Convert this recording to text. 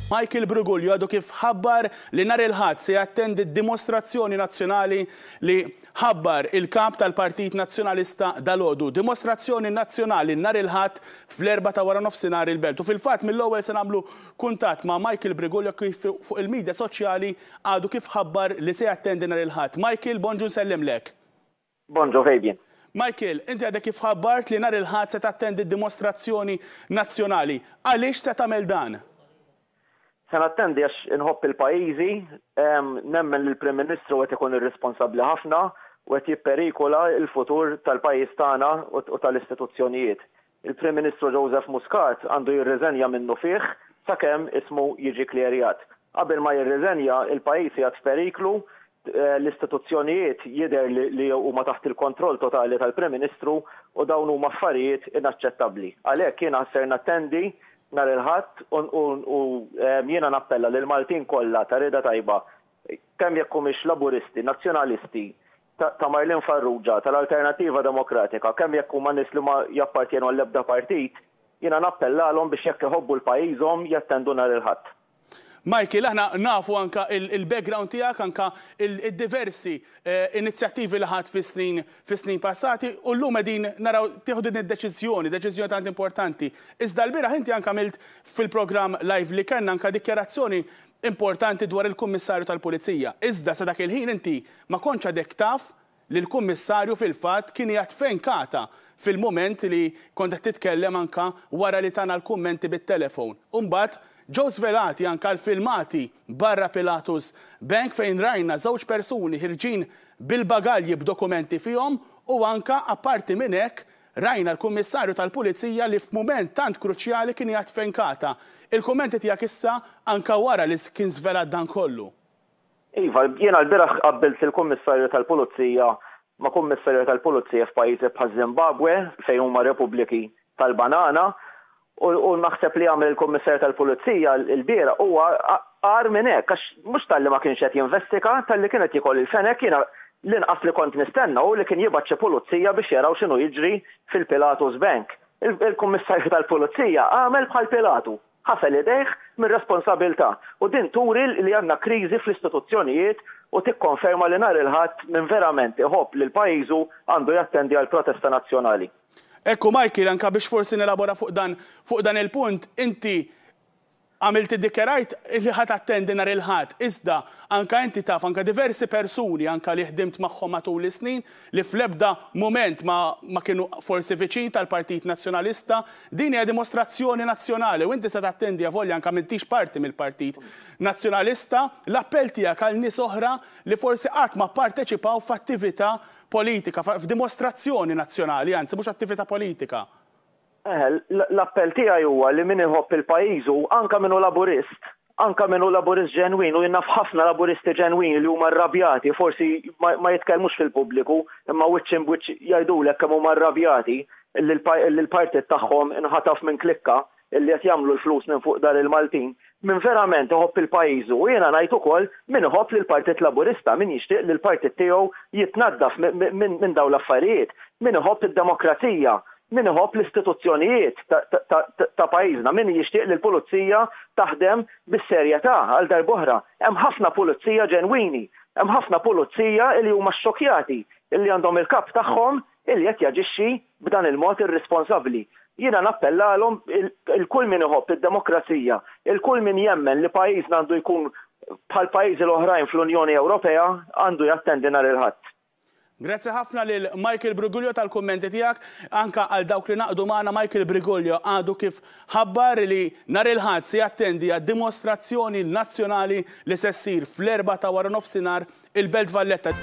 Michael Briguglio għadu kif ħabbar li nhar il-ħadd se jattendi d-dimostrazzjoni nazzjonali li ħabbar il-kap tal-Partit Nazzjonalista dalgħodu. Dimostrazzjoni nazzjonali nhar il-ħadd fl-4 ta' wara nofsinhar il-belt. U fil-fatt mill-ewwel se nagħmlu kuntatt ma' Michael Briguglio kif fuq il-midja soċjali għadu kif ħabbar li se jattendi nhar il-ħadd. Michael, bonġu nsellimlek. Bonġu Fabian. Michael, inti għadek kif ħabbart li nhar il-ħadd se tattendi d-dimostrazzjoni nazzjonali. Għaliex se tagħmel dan? Se nattendi għax inħobb il-pajjiżi, nemmen li l-Prim Ministru qed ikun irresponsabbli ħafna u qed jipperikola l-futur tal-pajjiż tagħna u tal-istituzzjonijiet. Il-Prim Ministru Joseph Muscat għandu jirriżenja minnu fih sakemm ismu jiġi klerjat. Qabel ma jirriżenja il-pajjiż jgħid f'periklu, l-istituzzjonijiet jidher li huma taħt il-kontroll totali tal-Prim Ministru u dawn huma affarijiet inaċċettabbli. Għalhekk jiena ser nattendi nhar il-ħadd u jiena nappella lil Maltin kollha ta' rieda tajba kemm jekk humiex laburisti, nazzjonalisti, ta' Marlin Farrugia, tal-Alternattiva Demokratika, kemm jekk huma nies li ma jappartjenu għall-ebda partit, jiena nappellalhom biex jekk iħobbu l-pajjiżhom jattendu nhar il-ħadd. Michael, aħna nafu anka il-background tiegħek, anka il-diversi inizjattivi li ħadd fi snin passati u llum qegħdin naraw tieħu din id-deċiżjoni tant importanti. Iżda l-bieraħ inti anke għamilt fil-programm live li kellna anke dikjarazzjoni importanti dwar il-Kummissarju tal-Pulizija. Iżda sa dak il-ħin inti ma kontx għadek taf li l-Kummissarju fil-fatt kien jgħid fenkata fil-mument li kont qed titkellem anke wara li tagħna l-kummenti bit-telefon. U mbagħad ġew svelati anke l-filmati barra Pilatus Bank fejn rajna żewġ persuni ħirġin bil-bagalji b'dokumenti fihom u anke apparti minn hekk rajna l-Kummissarju tal-Pulizija li f'mument tant kruċjali kien jgħid fenkata. Il-kummenti tiegħek issa anke wara li kien żvelat dan kollu. Iva, jiena l-bieraħ qabbilt il-Kummissarju tal-Pulizija ma' Kummissarju tal-Pulizija f'pajjiżi bħal Zimbabwe fejn huma Repubbliki tal-Banana. U naħseb li għamel il-Kummissarju tal-Pulizija l-biera huwa għar minn hekk għax mhux tal-li ma kienx qed jinvestiga, tal-li kien qed jkoll il-fenek jiena l-inqas li kont nistenna u li kien jibgħat xi pulizija biex jaraw x'inhu jiġri fil-Pilatus Bank. Il-Kummissarju tal-Pulizija għamel bħal Pilatu, ħasel idejh mir-responsabilità u din turi li għandna kriżi fl-istituzzjonijiet u tikkonferma li nhar il-ħadd minn verament iħobb li l-pajjiżu għandu jattendi għall protesta nazzjonali. Ekku Michael, anka biex forsi nelabora fuq dan il-punt, inti għamilt iddikjarajt li ħadd attendi nhar il-ħadd, iżda anka inti taf anka diversi persuni anka li ħdimt magħhom matul is-snin li fl-ebda mument ma kienu forsi viċin tal-Partit Nazzjonalista, din hija dimostrazzjoni nazzjonali u inti se tattendi avolja anka m'intix parti mill-Partit Nazzjonalista, l-appell tiegħek għal nies oħra li forsi qatt ma pparteċipaw f'attività politika, f'dimostrazzjoni nazzjonali, anzi mhux attività politika. L-appell tiegħi huwa li min iħobb il-pajjiżu anke minnu laburist ġenwin u jinnaf ħafna laburisti ġenwin li huma rrabjati, forsi ma jitkellmux fil-pubbliku, imma wiċċ imbuċ jgħidulek kemm huma rrabjati li l-partit tagħhom inħataf minn klikka illi qed jagħmlu l-flus minn fuq dar il-Maltin. Min verament iħobb il-pajjiżu u jiena ngħid ukoll min iħobb li l-Partit Laburista, min jixtieq li l-partit tiegħu jitnaddaf minn dawn l-affarijiet, min iħobb id-demokrazija, min iħobb l-istituzzjonijiet ta' pajjiżna, min jixtieq li l-pulizija taħdem bis-serjetà għal darb'oħra. Hemm ħafna pulizija ġenwini, hemm ħafna pulizija li huma xxokjati, illi għandhom il-kap tagħhom illi qed jaġixxi b'dan il-mod irresponsabbli. Jiena nappellalhom il-kull min iħobb id-demokrazija, il-kull min jemmen li pajjiżna għandu jkun bħal pajjiżi l-oħrajn fl-Unjoni Ewropea għandu jattendi nhar il-ħadd. Grazzi ħafna lil Michael Briguglio tal-kummenti tiegħek, anke għal dawk li naqdu magħna Michael Briguglio għadu kif ħabbar li nhar il-ħadd se jattendi għad-dimostrazzjoni nazzjonali li se ssir fl-4 ta' wara nofsinhar il-Belt Valletta.